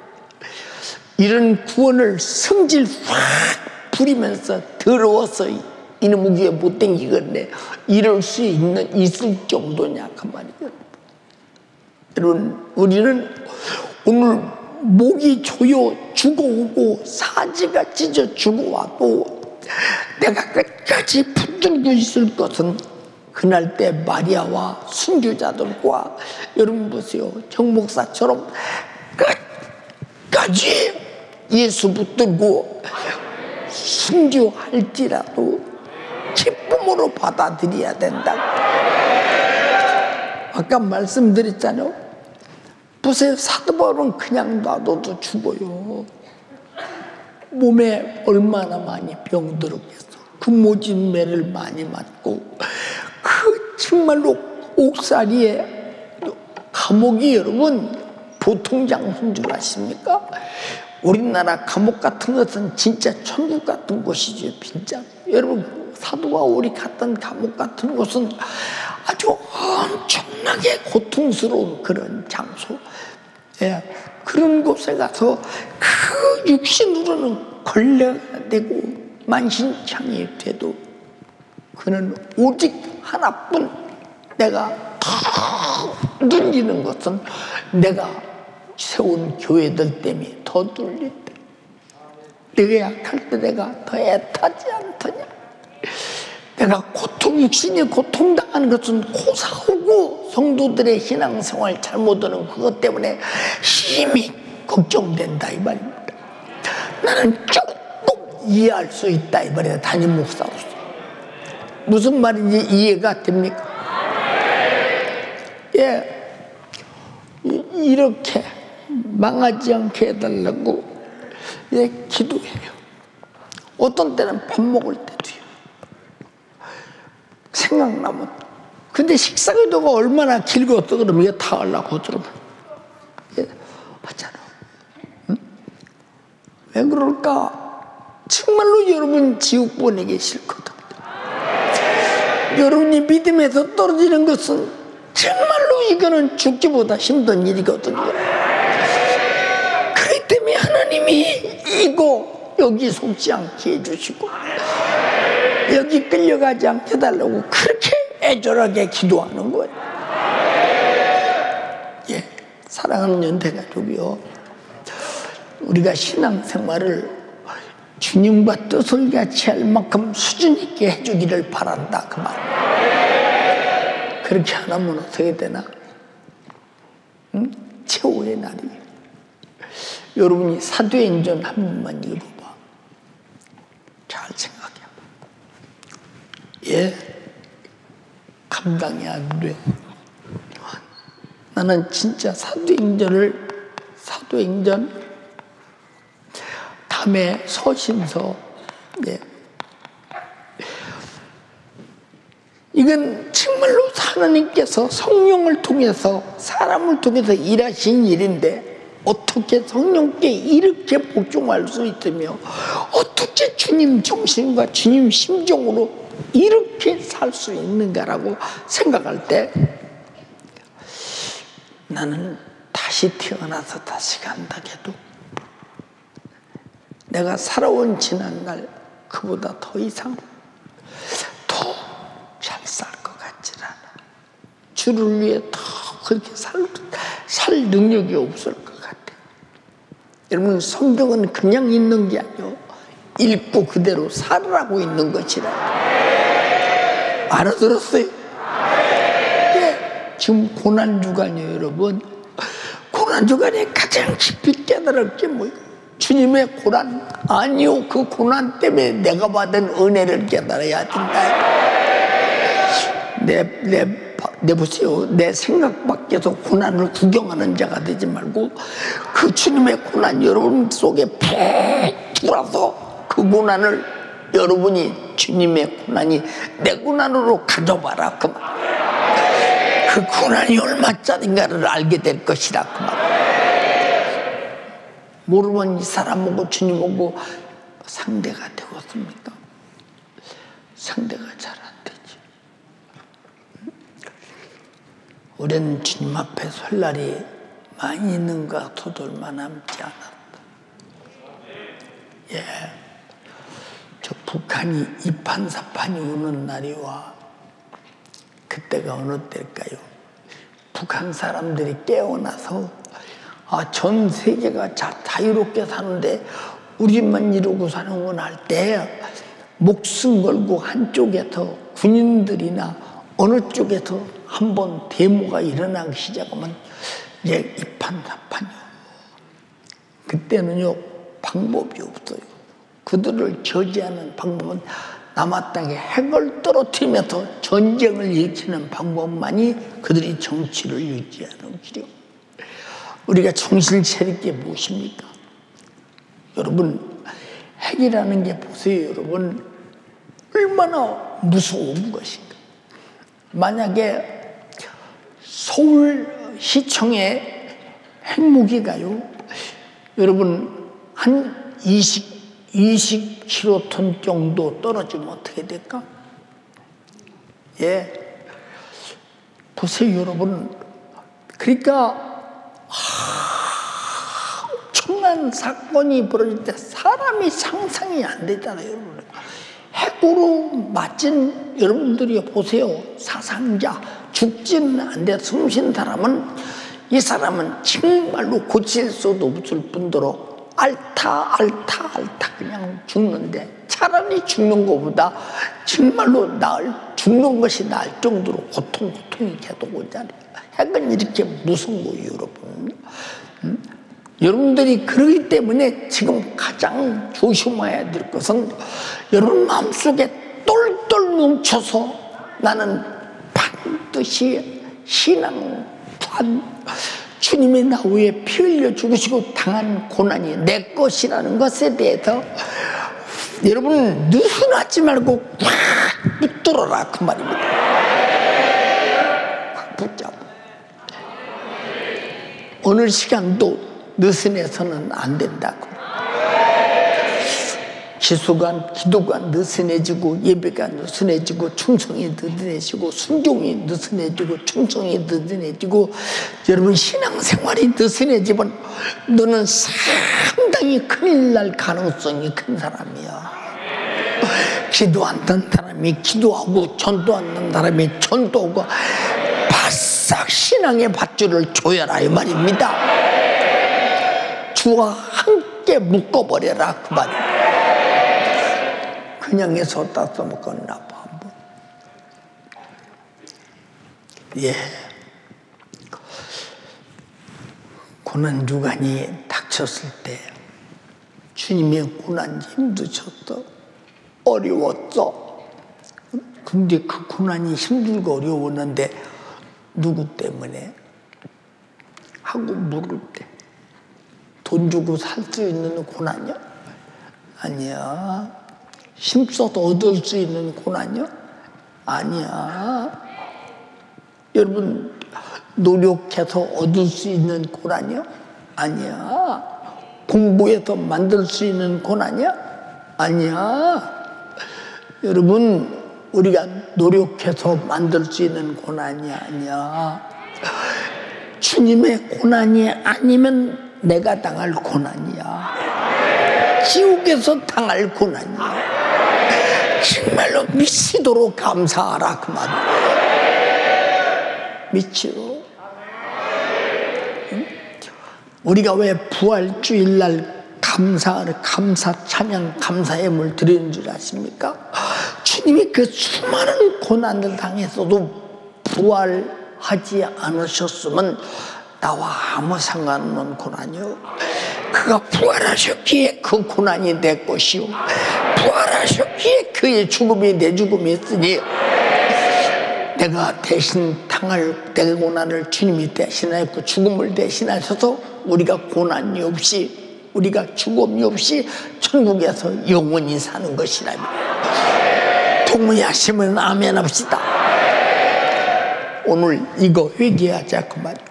이런 구원을 성질 확 부리면서 더러워서 이놈의 귀에 못 댕기겠네, 이럴 수 있을 정도냐 그 말이에요. 여러분, 우리는 오늘 목이 조여 죽어오고 사지가 찢어 죽어와도 내가 끝까지 붙들고 있을 것은 그날 때 마리아와 순교자들과, 여러분 보세요, 정 목사처럼 끝까지 예수 붙들고 순교할지라도 기쁨으로 받아들여야 된다. 아까 말씀드렸잖아요. 보세요, 사도 바울은 그냥 놔둬도 죽어요. 몸에 얼마나 많이 병들었겠어. 그 모진 매를 많이 맞고, 그 정말로 옥살이에 감옥이 여러분 보통 장소인 줄 아십니까? 우리나라 감옥 같은 것은 진짜 천국 같은 곳이죠, 진짜. 여러분, 사도 바울이 갔던 감옥 같은 곳은 아주 엄청나게 고통스러운 그런 장소. 예, 그런 곳에 가서 그 육신으로는 걸레가 되고 만신창이 돼도 그는 오직 하나뿐, 내가 더 눌리는 것은 내가 세운 교회들 때문에 더 눌린다. 내가 약할 때 내가 더 애타지 않더냐. 내가 육신이 고통당하는 것은 고사하고 성도들의 신앙생활 잘못하는 그것 때문에 심히 걱정된다 이 말입니다. 나는 조금 이해할 수 있다 이 말이야, 담임 목사로서. 무슨 말인지 이해가 됩니까? 예, 이렇게 망하지 않게 해달라고 예, 기도해요. 어떤 때는 밥 먹을 때도요. 생각나면. 근데 식사기도가 얼마나 길었어 그러면 이거 다 하려고 그러면 예, 하잖아. 응? 왜 그럴까? 정말로 여러분 지옥 보내기 싫거든. 여러분이 믿음에서 떨어지는 것은 정말로 이거는 죽기보다 힘든 일이거든요. 그렇기 때문에 하나님이 이거 여기 속지 않게 해주시고 여기 끌려가지 않게 해달라고 그렇게 애절하게 기도하는 거예요. 예, 사랑하는 연대가족이요, 우리가 신앙생활을 주님과 뜻을 같이 할 만큼 수준 있게 해주기를 바란다 그 말. 그렇게 안 하면 어떻게 되나? 응? 최후의 날이. 여러분이 사도행전 한 번만 읽어봐. 잘 생각해. 예, 감당이 안 돼. 나는 진짜 사도행전 다음에 서신서, 예, 이건 정말로 하나님께서 성령을 통해서 사람을 통해서 일하신 일인데 어떻게 성령께 이렇게 복종할 수 있으며 어떻게 주님 정신과 주님 심정으로 이렇게 살 수 있는가라고 생각할 때 나는 다시 태어나서 다시 간다 해도 내가 살아온 지난날 그보다 더 이상 더 잘 살 것 같지 않아. 주를 위해 더 그렇게 살 능력이 없을 것 같아. 여러분, 성경은 그냥 있는 게 아니요, 읽고 그대로 살으라고 있는 것이라. 알아들었어요? 예, 지금 고난주간이에요 여러분. 고난주간에 가장 깊이 깨달을 게 뭐예요? 주님의 고난 아니요, 그 고난 때문에 내가 받은 은혜를 깨달아야 된다. 내 보세요, 내 생각 밖에서 고난을 구경하는 자가 되지 말고 그 주님의 고난 여러분 속에 푹 들어서 그 고난을 여러분이 주님의 고난이 내 고난으로 가져봐라 그 말. 그 고난이 얼마짜린가를 알게 될 것이라 그 말. 모르면 이 사람하고 주님하고 상대가 되겠습니까? 상대가 잘 안 되지. 우리는 주님 앞에 설 날이 많이 있는가 더도 얼마 남지 않았다. 예, 저 북한이 이판사판이 오는 날이 와. 그때가 어느 때일까요? 북한 사람들이 깨어나서 전 세계가 자유롭게 사는데 우리만 이러고 사는구나 할 때 목숨 걸고 한쪽에서 군인들이나 어느 쪽에서 한번 데모가 일어나기 시작하면 이제 이판사판이요. 그때는요 방법이 없어요. 그들을 저지하는 방법은 남아 땅에 핵을 떨어뜨리면서 전쟁을 일으키는 방법만이 그들이 정치를 유지하는 길이요. 우리가 정신 차릴 게 무엇입니까? 여러분, 핵이라는 게 보세요. 여러분, 얼마나 무서운 것인가. 만약에 서울시청에 핵무기가요, 여러분, 한 20kg 정도 떨어지면 어떻게 될까? 예. 보세요, 여러분. 그러니까, 엄청난 사건이 벌어질 때 사람이 상상이 안 되잖아요, 여러분. 핵으로 맞은 여러분들이 보세요. 사상자, 죽지는 안 돼 숨 쉰 사람은, 이 사람은 정말로 고칠 수도 없을 뿐더러 앓다 그냥 죽는데, 차라리 죽는 것보다 정말로 죽는 것이 나을 정도로 고통이 계속 오잖아요. 핵은 이렇게 무서운 거예요, 여러분. 여러분들이 그러기 때문에 지금 가장 조심해야 될 것은 여러분 마음속에 똘똘 뭉쳐서 나는 반드시 주님이 나 위해 피 흘려 죽으시고 당한 고난이 내 것이라는 것에 대해서 여러분 느슨하지 말고 꽉 붙들어라, 그 말입니다. 꽉 붙잡아. 오늘 시간도 느슨해서는 안 된다고. 기도가 느슨해지고 예배가 느슨해지고 충성이 느슨해지고 순종이 느슨해지고 충성이 느슨해지고 여러분 신앙생활이 느슨해지면 너는 상당히 큰일 날 가능성이 큰 사람이야. 기도하는 사람이 기도하고 전도하는 사람이 전도하고 바싹 신앙의 밧줄을 조여라, 이 말입니다. 주와 함께 묶어버려라, 그 말입니다. 그냥 해서 다 써먹거나 나빠. 예. 고난주간이 닥쳤을 때 주님의 고난이 힘드셨어. 어려웠어. 근데 그 고난이 힘들고 어려웠는데 누구 때문에? 하고 물을 때 돈 주고 살 수 있는 고난이요? 아니야. 힘써서 얻을 수 있는 고난이요? 아니야. 여러분 노력해서 얻을 수 있는 고난이요? 아니야. 공부해서 만들 수 있는 고난이요? 아니야. 여러분 우리가 노력해서 만들 수 있는 고난이 아니야. 주님의 고난이 아니면 내가 당할 고난이야. 지옥에서 당할 고난이야. 정말로 미치도록 감사하라, 그 말이야. 미치도록. 응? 우리가 왜 부활주일날 감사 찬양 감사 예물 드리는 줄 아십니까? 주님이 그 수많은 고난을 당했어도 부활하지 않으셨으면 나와 아무 상관없는 고난이요. 그가 부활하셨기에 그 고난이 내 것이요. 부활하셨기에 그의 죽음이 내 죽음이었으니 내가 대신 당할 내 고난을 주님이 대신하였고 죽음을 대신하셔서 우리가 고난이 없이 우리가 죽음이 없이 천국에서 영원히 사는 것이라며. 동의하시면 아멘 합시다. 오늘 이거 회개하자, 그 말이야.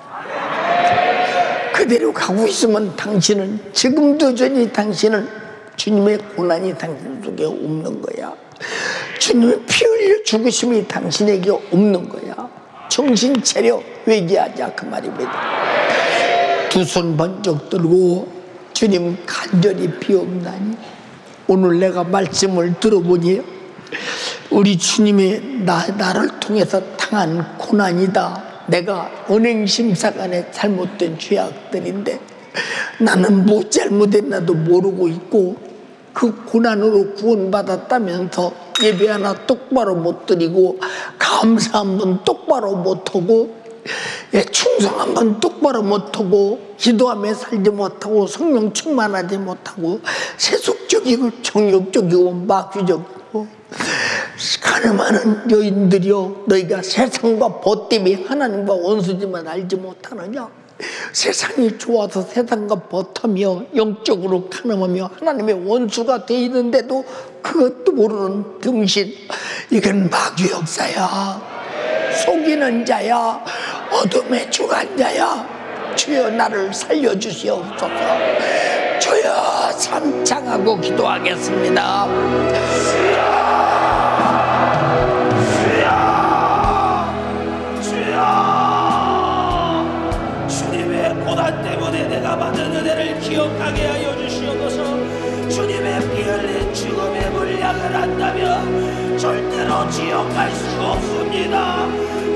그대로 가고 있으면 당신은 지금도 여전히 당신은 주님의 고난이 당신 속에 없는 거야. 주님의 피 흘려 죽으심이 당신에게 없는 거야. 정신 차려 회개하자 그 말입니다. 두 손 번쩍 들고 주님 간절히 비옵나니 오늘 내가 말씀을 들어보니 우리 주님이 나를 통해서 당한 고난이다. 내가 은행심사관의 잘못된 죄악들인데 나는 뭐 잘못했나도 모르고 있고 그 고난으로 구원받았다면서 예배 하나 똑바로 못 드리고 감사 한번 똑바로 못하고 충성 한번 똑바로 못하고 기도하며 살지 못하고 성령 충만하지 못하고 세속적이고 정욕적이고 마귀적이고 가늠하는 여인들이여 너희가 세상과 벗 때문에 하나님과 원수지만 알지 못하느냐. 세상이 좋아서 세상과 벗하며 영적으로 가늠하며 하나님의 원수가 돼 있는데도 그것도 모르는 등신. 이건 마귀 역사야. 속이는 자야. 어둠의 주관 자야. 주여 나를 살려주시옵소서. 주여 삼창하고 기도하겠습니다. 고난 때문에 내가 받은 은혜를 기억하게 하여 주시옵소서. 주님의 피 흘린 죽음의 물약을 한다면 절대로 지옥 갈 수가 없습니다.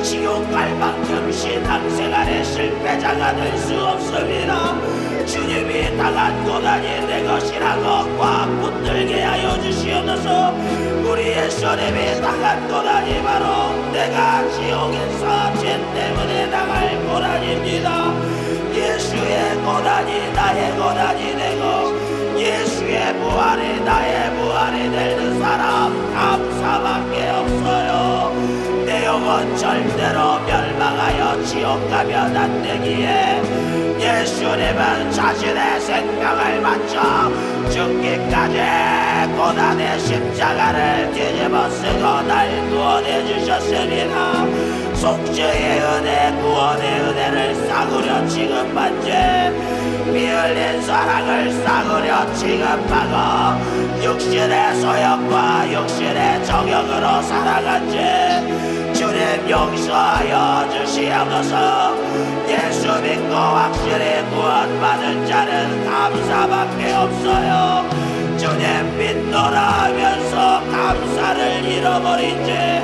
지옥 갈 만큼 신앙생활의 실패자가 될 수 없습니다. 주님이 당한 고난이 내 것이라고 꽉 붙들게 하여 주시옵소서. 우리 예수님이 당한 고난이 바로 내가 지옥에서 죄 때문에 당할 고난입니다. 예수의 고난이 나의 고난이 되고 예수의 부활이 나의 부활이 되는 사람 감사밖에 없어요. 내 영혼 절대로 멸망하여 지옥 가면 안 되기에 예수님은 자신의 생명을 바쳐 죽기까지 고난의 십자가를 뒤집어 쓰고 날 구원해 주셨습니다. 속죄의 은혜 구원의 은혜를 싸구려 취급한 죄 피 흘린 사랑을 싸구려 취급하고 육신의 소욕과 육신의 정욕으로 살아간 죄 주님 용서하여 주시옵소서. 예수 믿고 확실히 구원받은 자는 감사밖에 없어요. 주님 믿노라 하면서 감사를 잃어버린 죄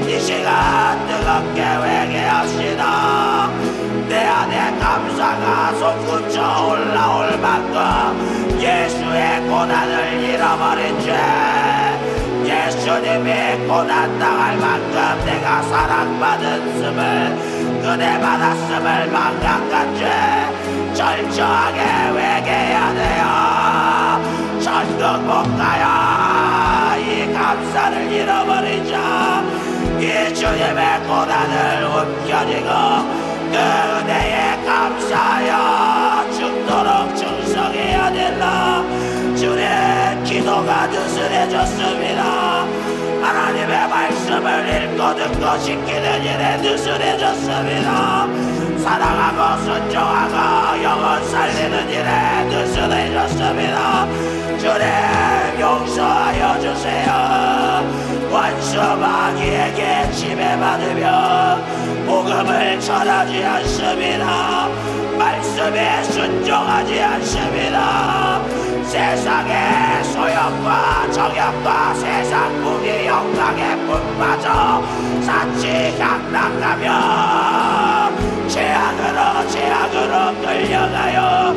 이 시간 뜨겁게 회개합시다. 내 안에 감사가 솟구쳐 올라올 만큼 예수의 고난을 잃어버린 죄 예수님이 고난당할 만큼 내가 사랑받았음을 은혜 받았음을 망각한 죄 철저하게 회개해야 돼요. 천국 못 가요. 이 감사를 잃어버리자 이 주님의 고난을 움켜쥐고 그 은혜에 감사하여 죽도록 충성해야 된다. 주님 기도가 느슨해졌습니다. 하나님의 말씀을 읽고 듣고 지키는 일에 느슨해졌습니다. 사랑하고 순종하고 영혼 살리는 일에 느슨해졌습니다. 주님 용서하여 주세요. 원수 마귀에게 지배받으며 복음을 전하지 않습니다. 말씀에 순종하지 않습니다. 세상의 소욕과 정욕과 세상 무기 영광에 뿜빠져 사치 강락하며 죄악으로 끌려가요.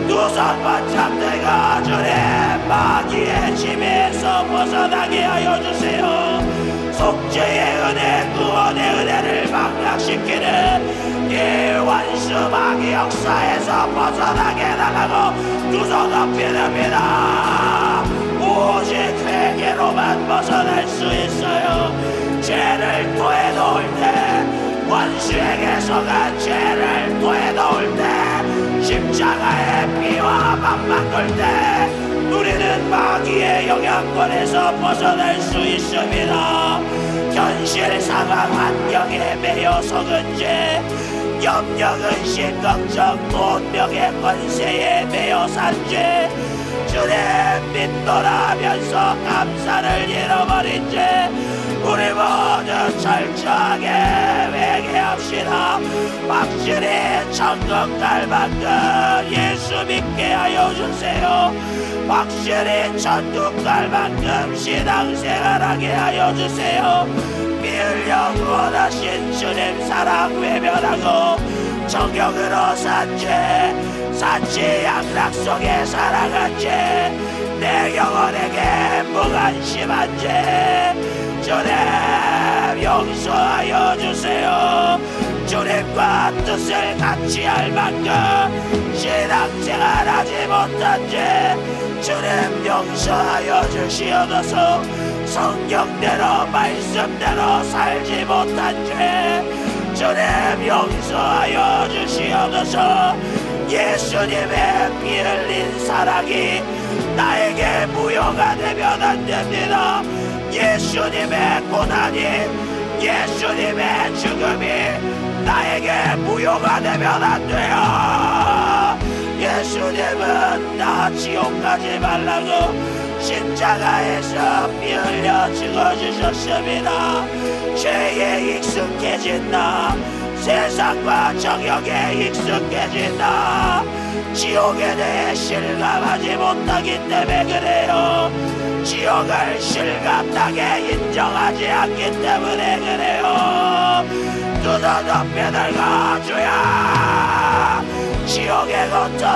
두 손 번쩍 들고 주님 마귀의 짐에서 벗어나게 하여 주세요. 속죄의 은혜 구원의 은혜를 망각시키는 이 원수 마귀 역사에서 벗어나게 달라고 두 손 높이릅니다. 오직 회개로만 벗어날 수 있어요. 죄를 토해놓을 때 원수에게 속한 죄를 토해놓을 때 십자가의 피와 맞바꿀 때 우리는 마귀의 영향권에서 벗어날 수 있습니다. 현실 상황 환경에 매여 속은 죄 염려 근심 걱정 돈 명예 권세에 매여 산 죄 주 주님 믿노라면서 감사를 잃어버린 죄 우리 모두 철저하게 회개합시다. 확실히 천국 갈 만큼 예수 믿게 하여 주세요. 확실히 천국 갈 만큼 신앙생활하게 하여 주세요. 믿으려 구원하신 주님 사랑 외면하고 정욕으로 산 죄, 사치 양락 속에 살아간 죄, 내 영혼에게 무관심한 죄 주님 용서하여 주세요. 주님과 뜻을 같이 할 만큼 신앙생활하지 못한 죄 주님 용서하여 주시옵소서. 성경대로 말씀대로 살지 못한 죄 주님 용서하여 주시옵소서. 예수님의 피 흘린 사랑이 나에게 무효가 되면 안 됩니다. 예수님의 고난이 예수님의 죽음이 나에게 무효가 되면 안 돼요. 예수님은 나 지옥 가지 말라고 십자가에서 피 흘려 죽어주셨습니다. 죄에 익숙해진 나, 세상과 정욕에 익숙해진 나, 지옥에 대해 실감하지 못하기 때문에 그래요. 지옥을 실감나게 인정하지 않기 때문에 그래요. 두더 덮여들고 주야 지옥의 고통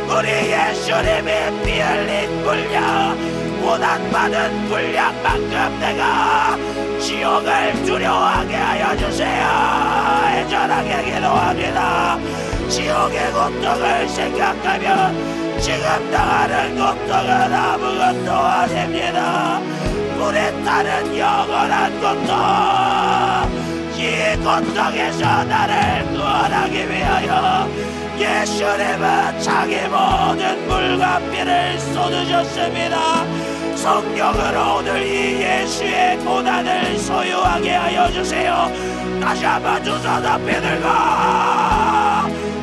우리 예수님이 피 흘린 분량 고난받은 분량만큼 내가 지옥을 두려워하게 하여 주세요. 애절하게 기도합니다. 지옥의 고통을 생각하면 지금 당하는 고통은 아무것도 아닙니다. 불에 타는 영원한 고통 이 고통에서 나를 구원하기 위하여 예수님은 자기 모든 물과 피를 쏟으셨습니다. 성령으로 오늘 이 예수의 고난을 소유하게 하여 주세요. 다시 한번 두 손 앞에 들고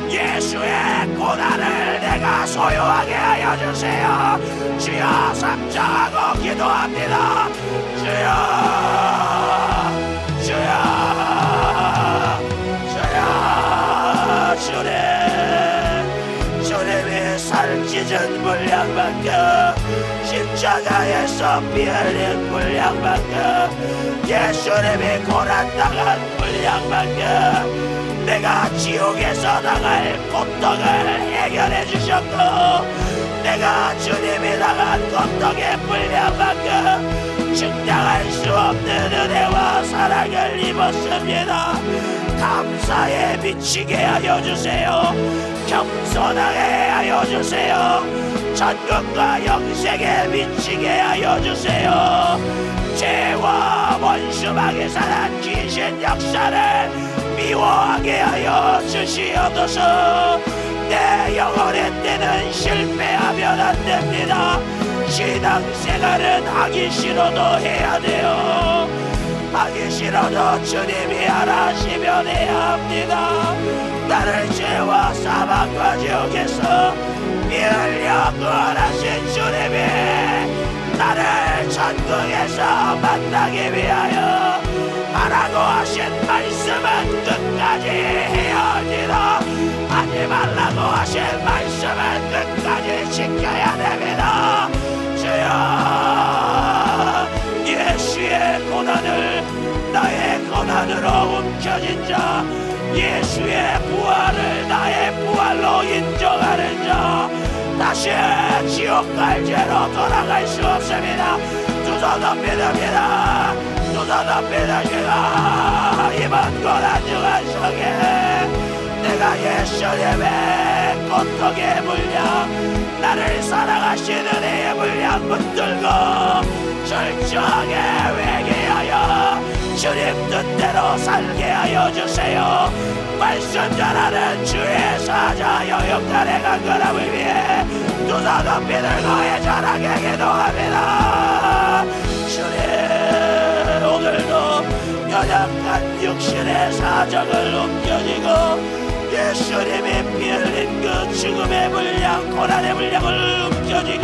예수의 고난을 내가 소유하게 하여 주세요. 주여 삼정하고 기도합니다. 주여 주님이 살찌진 분량만큼 십자가에서 피 흘린 분량만큼 예수님이 고난당한 분량만큼 내가 지옥에서 당할 고통을 해결해 주셨고 내가 주님이 당한 고통의 분량만큼 증량할 수 없는 은혜와 사랑을 입었습니다. 감사에 미치게 하여 주세요. 겸손하게 하여 주세요. 천국과 영생에 미치게 하여 주세요. 죄와 원수막에 사는 귀신 역사를 미워하게 하여 주시옵소서. 내 영혼의 때는 실패하면 안 됩니다. 신앙생활은 하기 싫어도 해야 돼요. 하기 싫어도 주님이 하시면 해야 합니다. 나를 죄와 사망과 지옥에서 피 흘려 구원하신 주님이 나를 천국에서 만나기 위하여 하라고 하신 말씀은 끝까지 해야 합니다. 하지 말라고 하신 말씀은 끝까지 지켜야 됩니다. 주여 예수의 고난을 나의 고난으로 움켜쥔 자 예수의 부활을 나의 부활로 인정하는 자 다시 지옥 갈죄로 돌아갈 수 없습니다. 두 손 덮여듭니다. 두 손 덮여듭니다. 이번 고난 중한 속에 내가 예수님의 고통의 물량 나를 사랑하시는 은혜의 물량 붙들고 철저하게 회개하여 주님 뜻대로 살게 하여 주세요. 말씀 전하는 주의 사자 영역단에 간 거람을 위해 두 손 높이 들고 애절하게 기도합니다. 주님 오늘도 연약한 육신의 사정을 옮겨지고 예수님이 피 흘린 그 죽음의 물량 고난의 물량을 부어지고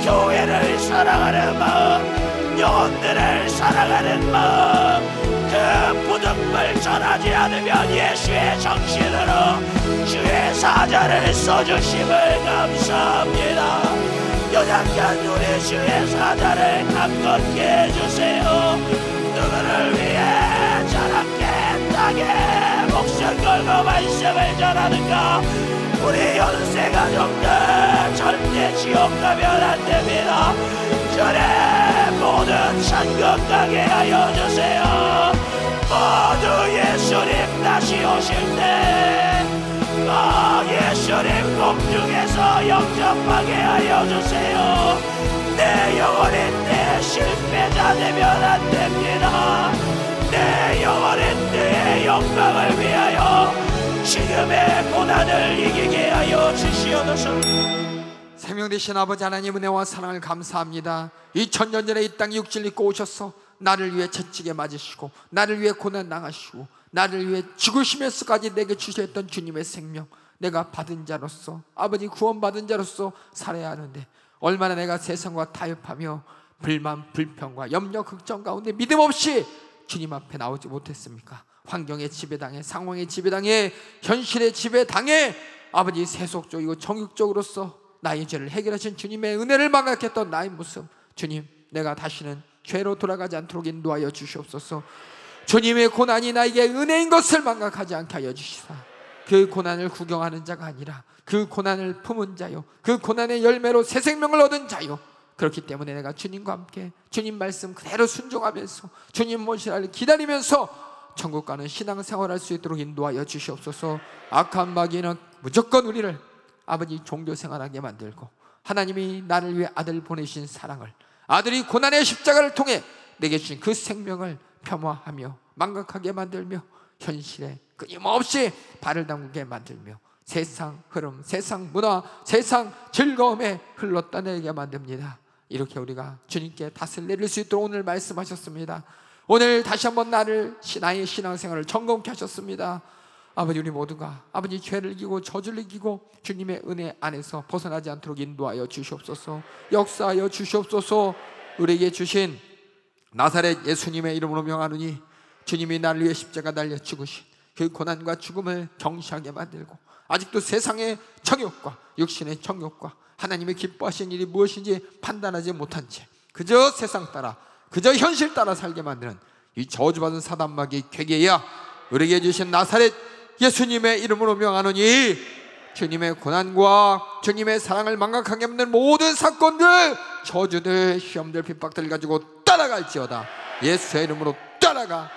교회를 사랑하는 마음, 영혼들을 사랑하는 마음, 그 부득불 전하지 않으면 예수의 정신으로 주의 사자를 써주심을 감사합니다. 연약한 우리 주의 사자를 강건케 해주세요. 누구를 위해 저렇게 땅에 목숨 걸고 말씀을 전하는가? 우리 연세 가족들 절대 지옥 가면 안 됩니다. 전에 모든 산 건강에 하여 주세요. 모두 예수님 다시 오실 때 예수님 공중에서 영접하게 하여 주세요. 내 영혼이 내 실패자 되면 안 됩니다. 내 영혼이 내 영광을 위하여 지금의 고난을 이기게 하여 주시옵소서. 생명 되신 아버지 하나님, 은혜와 사랑을 감사합니다. 2000년 전에 이 땅에 육신을 입고 오셔서 나를 위해 채찍에 맞으시고 나를 위해 고난 당하시고 나를 위해 죽으시면서까지 내게 주셨던 주님의 생명, 내가 받은 자로서, 아버지 구원받은 자로서 살아야 하는데 얼마나 내가 세상과 타협하며 불만, 불평과 염려, 걱정 가운데 믿음 없이 주님 앞에 나오지 못했습니까? 환경의 지배당해, 상황의 지배당해, 현실의 지배당해 아버지 세속적이고 정욕적으로서 나의 죄를 해결하신 주님의 은혜를 망각했던 나의 모습, 주님, 내가 다시는 죄로 돌아가지 않도록 인도하여 주시옵소서. 주님의 고난이 나에게 은혜인 것을 망각하지 않게 하여 주시사 그 고난을 구경하는 자가 아니라 그 고난을 품은 자요, 그 고난의 열매로 새 생명을 얻은 자요. 그렇기 때문에 내가 주님과 함께 주님 말씀 그대로 순종하면서 주님 모시라를 기다리면서 천국 가는 신앙생활할 수 있도록 인도하여 주시옵소서. 악한 마귀는 무조건 우리를 아버지 종교생활하게 만들고 하나님이 나를 위해 아들 보내신 사랑을, 아들이 고난의 십자가를 통해 내게 주신 그 생명을 폄하하며 망각하게 만들며 현실에 끊임없이 발을 담그게 만들며 세상 흐름, 세상 문화, 세상 즐거움에 흘러떠내게 만듭니다. 이렇게 우리가 주님께 탓을 내릴 수 있도록 오늘 말씀하셨습니다. 오늘 다시 한번 나의 신앙생활을 점검케 하셨습니다. 아버지, 우리 모두가 아버지 죄를 이기고 저주를 이기고 주님의 은혜 안에서 벗어나지 않도록 인도하여 주시옵소서. 역사하여 주시옵소서. 우리에게 주신 나사렛 예수님의 이름으로 명하노니 주님이 나를 위해 십자가 달려 죽으신 그 고난과 죽음을 경시하게 만들고 아직도 세상의 정욕과 육신의 정욕과 하나님의 기뻐하신 일이 무엇인지 판단하지 못한 채 그저 세상 따라, 그저 현실 따라 살게 만드는 이 저주받은 사단마귀 괴계야, 우리에게 주신 나사렛 예수님의 이름으로 명하노니 주님의 고난과 주님의 사랑을 망각하게 만드는 모든 사건들, 저주들, 시험들, 핍박들 가지고 따라갈지어다. 예수의 이름으로 따라가,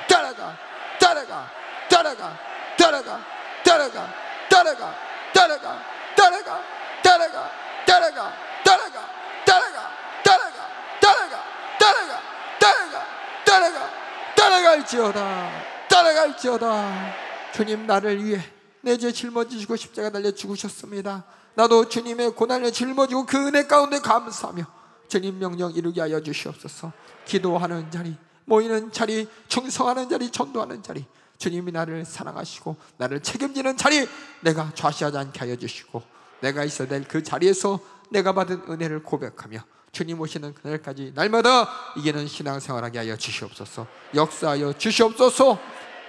따라가, 따라가, 따라가, 따라가, 따라가, 따라가, 따라가, 따라가, 따라가, 따라가, 따라가, 따라가, 따라가, 따라가, 따라가, 따라가, 따라가, 따라갈지어다. 따라갈지어다. 주님, 나를 위해 내 죄 짊어지시고 십자가 달려 죽으셨습니다. 나도 주님의 고난을 짊어지고 그 은혜 가운데 감사하며 주님 명령 이루게 하여 주시옵소서. 기도하는 자리, 모이는 자리, 충성하는 자리, 전도하는 자리, 주님이 나를 사랑하시고 나를 책임지는 자리, 내가 좌시하지 않게 하여 주시고 내가 있어야 될 그 자리에서 내가 받은 은혜를 고백하며 주님 오시는 그날까지 날마다 이기는 신앙생활하게 하여 주시옵소서. 역사하여 주시옵소서.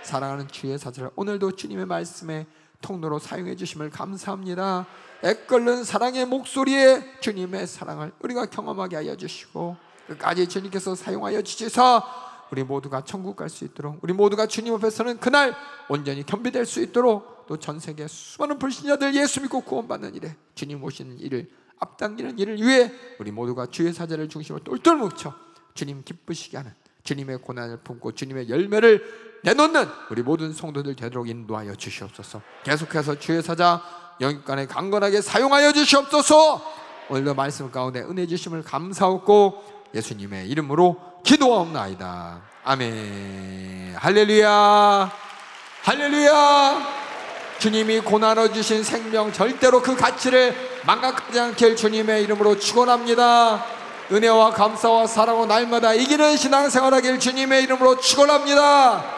사랑하는 주의 사자를 오늘도 주님의 말씀에 통로로 사용해 주심을 감사합니다. 애끓는 사랑의 목소리에 주님의 사랑을 우리가 경험하게 하여 주시고 끝까지 주님께서 사용하여 주시사 우리 모두가 천국 갈 수 있도록, 우리 모두가 주님 앞에 서는 그날 온전히 겸비될 수 있도록, 또 전 세계 수많은 불신자들 예수 믿고 구원받는 일에 주님 오시는 일을 앞당기는 일을 위해 우리 모두가 주의 사자를 중심으로 똘똘 뭉쳐 주님 기쁘시게 하는, 주님의 고난을 품고 주님의 열매를 내놓는 우리 모든 성도들 되도록 인도하여 주시옵소서. 계속해서 주의 사자 영육간에 강건하게 사용하여 주시옵소서. 오늘도 말씀 가운데 은혜 주심을 감사하고 예수님의 이름으로 기도하옵나이다. 아멘. 할렐루야, 할렐루야. 주님이 고난을 주신 생명 절대로 그 가치를 망각하지 않길 주님의 이름으로 축원합니다. 은혜와 감사와 사랑으로 날마다 이기는 신앙생활하길 주님의 이름으로 축원합니다.